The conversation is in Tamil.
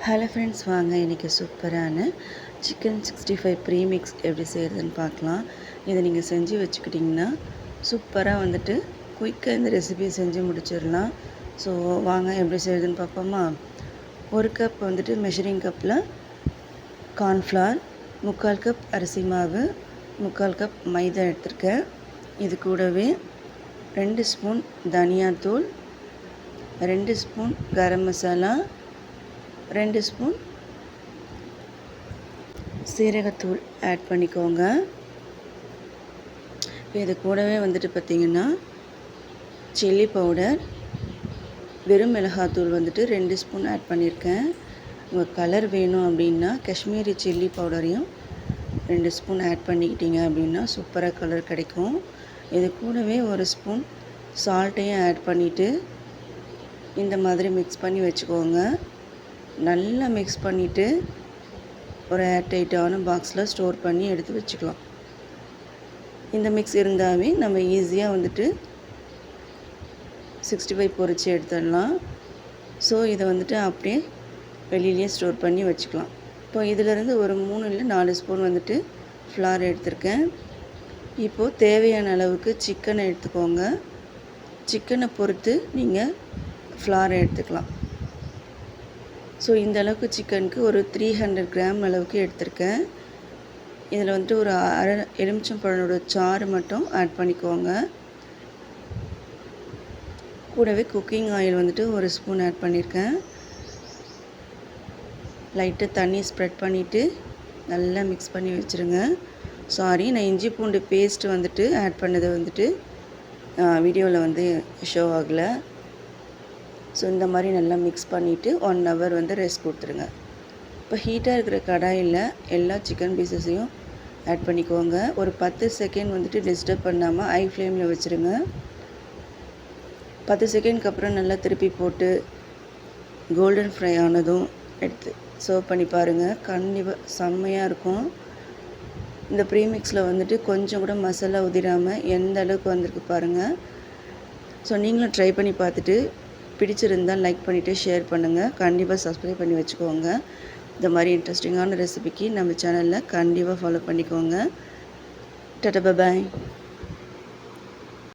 ஹலோ ஃப்ரெண்ட்ஸ், வாங்க இன்றைக்கி சூப்பரான சிக்கன் 65 ப்ரீமிக்ஸ் எப்படி செய்கிறதுன்னு பார்க்கலாம். இதை நீங்கள் செஞ்சு வச்சுக்கிட்டிங்கன்னா சூப்பராக குயிக்காக இந்த ரெசிபியை செஞ்சு முடிச்சிடலாம். ஸோ வாங்க எப்படி செய்கிறதுன்னு பார்ப்போமா. ஒரு கப் மெஷரிங் கப்பில் கார்ன்ஃப்ளவர், 3/4 கப் அரிசி மாவு, 3/4 கப் மைதா எடுத்திருக்கேன். இது கூடவே 2 ஸ்பூன் தனியாத்தூள், 2 ஸ்பூன் கரம் மசாலா, 2 ஸ்பூன் சீரகத்தூள் ஆட் பண்ணிக்கோங்க. இப்போ இது கூடவே பார்த்திங்கன்னா சில்லி பவுடர், வெறும் மிளகாத்தூள் 2 ஸ்பூன் ஆட் பண்ணியிருக்கேன். உங்கள் கலர் வேணும் அப்படின்னா காஷ்மீரி சில்லி பவுடரையும் 2 ஸ்பூன் ஆட் பண்ணிக்கிட்டீங்க அப்படின்னா சூப்பராக கலர் கிடைக்கும். இது கூடவே 1 ஸ்பூன் சால்ட்டையும் ஆட் பண்ணிவிட்டு இந்த மாதிரி மிக்ஸ் பண்ணி வச்சுக்கோங்க. நல்லா மிக்ஸ் பண்ணிவிட்டு ஒரு ஏர்டைட்டான பாக்ஸில் ஸ்டோர் பண்ணி எடுத்து வச்சுக்கலாம். இந்த மிக்ஸ் இருந்தாவே நம்ம ஈஸியாக 65 பொரித்து எடுத்துடலாம். ஸோ இதை அப்படியே வெளியிலேயே ஸ்டோர் பண்ணி வச்சுக்கலாம். இப்போ இதிலேருந்து ஒரு 3 இல்லை 4 ஸ்பூன் ஃப்ளார் எடுத்திருக்கேன். இப்போது தேவையான அளவுக்கு சிக்கனை எடுத்துக்கோங்க. சிக்கனை பொறுத்து நீங்கள் ஃப்ளாரை எடுத்துக்கலாம். ஸோ இந்த அளவுக்கு சிக்கனுக்கு ஒரு 300 கிராம் அளவுக்கு எடுத்திருக்கேன். இதில் ஒரு அரை எலுமிச்சம்பழத்தோட சாறு மட்டும் ஆட் பண்ணிக்கோங்க. கூடவே குக்கிங் ஆயில் 1 ஸ்பூன் ஆட் பண்ணியிருக்கேன். லைட்டாக தண்ணி ஸ்ப்ரெட் பண்ணிவிட்டு நல்லா மிக்ஸ் பண்ணி வச்சுருங்க. சாரி, நான் இஞ்சி பூண்டு பேஸ்ட்டு ஆட் பண்ணது வீடியோவில் ஷோ ஆகலை. ஸோ இந்த மாதிரி நல்லா மிக்ஸ் பண்ணிவிட்டு 1 ஹவர் ரெஸ்ட் கொடுத்துருங்க. இப்போ ஹீட்டாக இருக்கிற கடாயில் எல்லா சிக்கன் பீசஸையும் ஆட் பண்ணிக்கோங்க. ஒரு 10 செகண்ட் டிஸ்டர்ப் பண்ணாமல் ஹை ஃப்ளேமில் வச்சுருங்க. 10 செகண்ட்க்கு அப்புறம் நல்லா திருப்பி போட்டு கோல்டன் ஃப்ரை ஆனதும் எடுத்து சர்வ் பண்ணி பாருங்கள். கண்டிப்பாக செம்மையாக இருக்கும். இந்த ப்ரீமிக்ஸில் கொஞ்சம் கூட மசாலா உதிராமல் எந்த அளவுக்கு வந்திருக்கு பாருங்கள். ஸோ நீங்களும் ட்ரை பண்ணி பார்த்துட்டு பிடிச்சிருந்தால் லைக் பண்ணிவிட்டு ஷேர் பண்ணுங்கள். கண்டிப்பாக சப்ஸ்கிரைப் பண்ணி வச்சுக்கோங்க. இந்த மாதிரி இன்ட்ரெஸ்டிங்கான ரெசிபிக்கு நம்ம சேனலில் கண்டிப்பாக ஃபாலோ பண்ணிக்கோங்க. டாடா, பாய்.